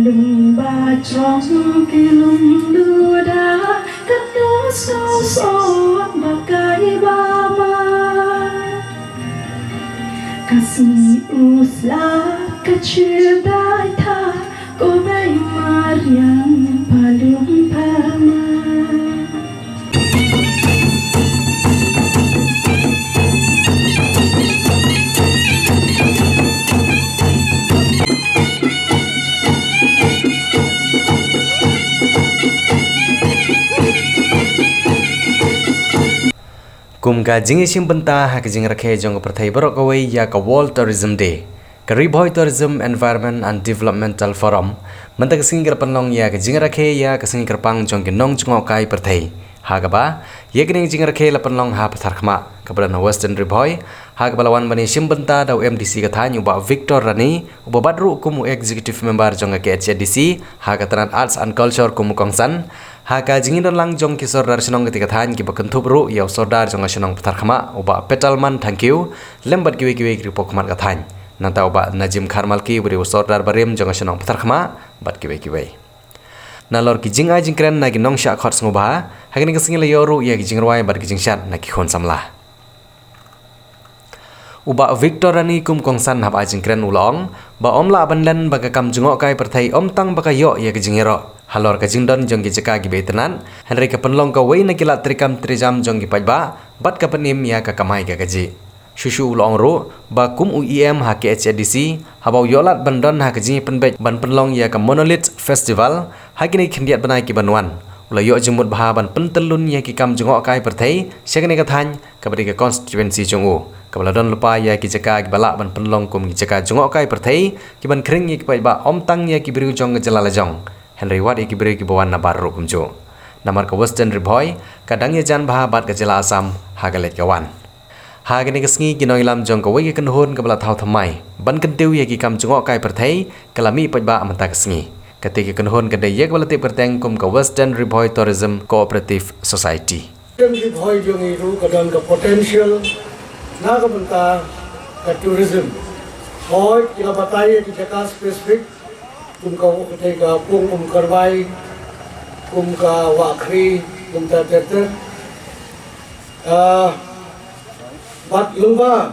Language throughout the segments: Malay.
lùng ba trong cái lùng đưa đá cắt nó sâu sâu mà cái ba ma kasih uslah kecil tha ko mai mariam palung pama kum ka jingi simbenta ha ka jing rakhe jong prathai borok away ya ka World Tourism Day ka Riboy Tourism Environment and Developmental Forum mantak singir panlong ya ka jing rakhe ya ka singir pang jong ki nong chungo kai prathai ha ka ba ye kini jing rakhe la panlong ha pathar khma ka bran Western Riboy ha ka balawan bani simbenta daw MDC ka thanyu ba Victor Rani uba badru kum executive member jong ka HDC ha ka tanan Arts and Culture kum kongsan haka jingin lang jong kisor dar sinong ketika than ki bakan thubru yaw sordar jong sinong pathar khama uba petalman thank you lembat kiwe kiwe gripo khman ka than nanta uba Najim Kharmal ki bri sordar barim jong sinong pathar khama bat kiwe kiwe nalor ki jinga jingkren na ki nong sha khot smuba hagini ka singil yoru ya ki jingrwai bar ki jingshat na ki khon samla uba Victor Rani kum kongsan hab ajingkren ulong ba omla abanlan baga kam jungo kai perthai omtang baka yo ya ki jingero halor ka jingdon jong ki jaka gi betenan henry ka penlong ka wei na kila trikam trijam jong ki pajba bat ka penim ya ka kamai ka gaji shushu ulong ro ba kum uem ha ke HDC habau yolat bandon ha ka ji penbej ban penlong ya ka Monolith Festival ha kini khindiat banai ki banwan ula yo jumut bha ban pentelun ya ki kam jungo kai perthai sekene ka than ka bari ka constituency jongu kabaladon lupa ya ki jaka ki balak ban penlong kum ki jaka jungo kai perthai ki ban kring ki pajba omtang ya ki biru jong jalala jong Henry Wat iki beri ki bawan na baru kumjo namar ka Western Riboy kadang ya jan bah bat ka jela Asam hagalet kawan hagani ka sngi ki noilam jong ka wei kan hon ka bala thau thamai ban kan tiu ya ki kam jungo kai perthai kalami pajba amanta ka sngi kate ki kan hon ka de yek bala te perteng kum ka Western Riboy Tourism Cooperative Society Western Riboy jong iru kadang ka potential na ka banta ka tourism hoy kila batai ki jaka specific kum ka ukate ka pung karbai kum ka wakri kum ta teter bat lumba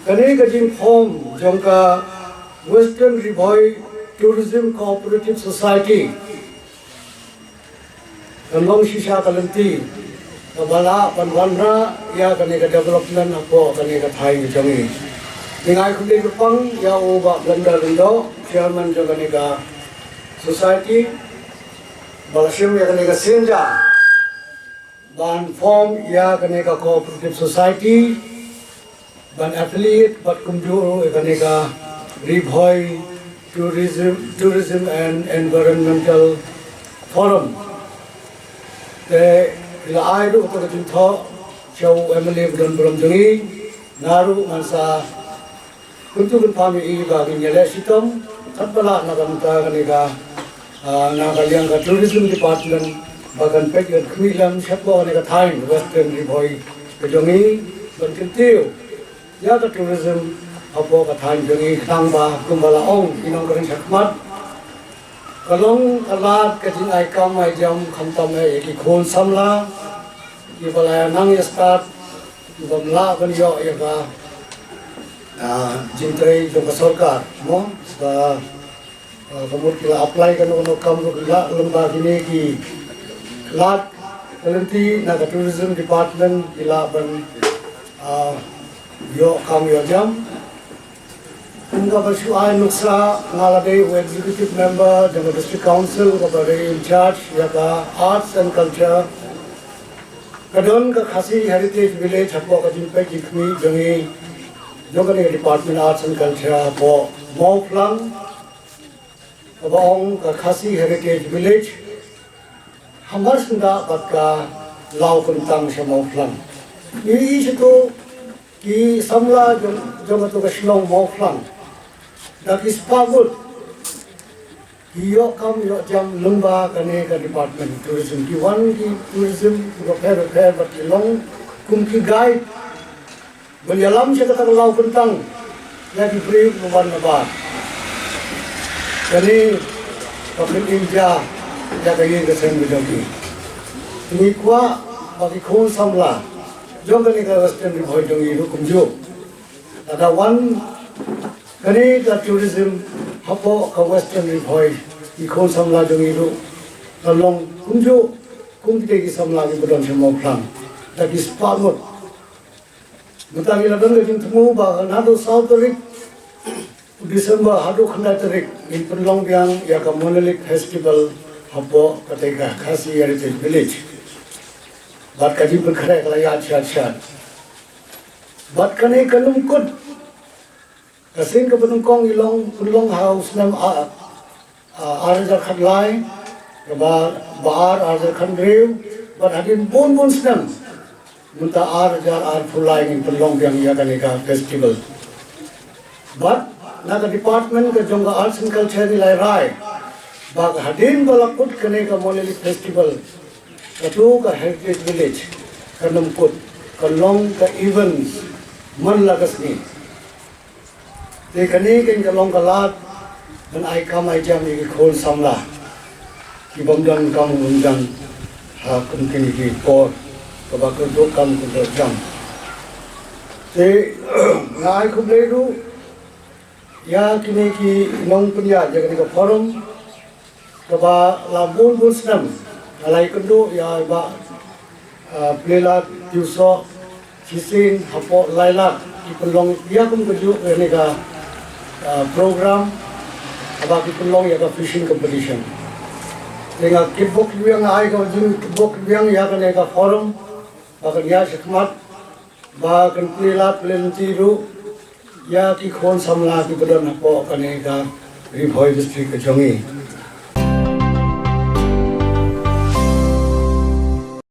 kane ka jin form jong ka Western Riboy Tourism Cooperative Society kanlong shisha kalanti kabala panwanra ya kane ka development apo kane ka thai jongi Dengan kundi Jepang ya ubah Belanda Lindo Chairman juga nega Society Balasim ya nega Senja ban form ya nega Cooperative Society ban affiliate bat kumjuru ya nega Riboy Tourism and Environmental Forum ila aidu ko tinto show MLA belum jengi naru mansa untuk kami ini bagi nyala sitom, tanpa nak kita kaniga nak kalian ke tourism department bagan pejabat kemilan siapa kaniga time Western Riboy kejongi berkentiu ya ke tourism apa ke time jongi tangba kumbala ong inong kering sakmat kalong kalat kejin aikam jam khantam iki khon samla di balaya nang ya start bamla kan yo ya ka jintai jong sarkar mo sa kemudian kita apply kan ono kam gila lembaga ini ki lat nanti naga tourism department ila ban yo kam yo jam unga basu ay nuksa ngalade executive member jong district council kepada in charge ya ka arts and culture kadon ka khasi heritage village hapo ka jinpai jikmi jongi Jogani Department Arts and Culture for Mawplang, abang Khasi Heritage Village, hamar senda batka lau kentang sa Mawplang. Ini itu ki samla jom tu keslong Mawplang. Daki spagul, iyo kam yo jam lemba kane ka Department Tourism. Ki one ki tourism repair but long kum ki guide. Menyalam siya katang lau kentang lagi beri memban nabat. Kani Kapil India ya kaya kesen bidogi. Ini kuah bagi khun samla. Jom kani ka Western Rivoy dongi hukum jo. Ada one kani ka tourism hapo ka Western Rivoy ikhun samla dongi ru. Kalong kumjo kumte ki samla ki bodon semua plan. Tapi spalmut. Mutagi ladang kajing temu ba nado South Rick December hadu khanda tarik in Penlong Biang ya ka Monolith Festival hapo katega Khasi Heritage Village. Bat kaji berkara kala ya chat. Bat kane kanum kut. Kasin ka penungkong ilong Penlong House nam arja khatlai ba bahar arja khandrew bat hadin bon snam. Munta arja fulai in Penlong Biang ya kanega festival. But naga department ka jonga arts and culture ni lai rai bag hadin bala kut kane ka Monolith Festival katu ka heritage village kanam kut kalong ka events man lagas ni te kane ken kalong ka lat dan ai kam ai jam ni khol samla ki bamdan kam bamdan ha kum kini ki por ka ba ko do kam ko jam te ngai khub le ru ya kini ki nong punya jaga ni forum kaba labun busnam alai kendo ya ba plela diuso sisin hapo laila ki pelong ya kum keju ni ka program aba ki pelong ya ka fishing competition dengan kibok yang ai ka jin kibok yang ya ka ni ka forum ba ka ya khidmat ba kan plela plentiru ya ki khon samla ki bodon hapo kanega Rivoy district jongi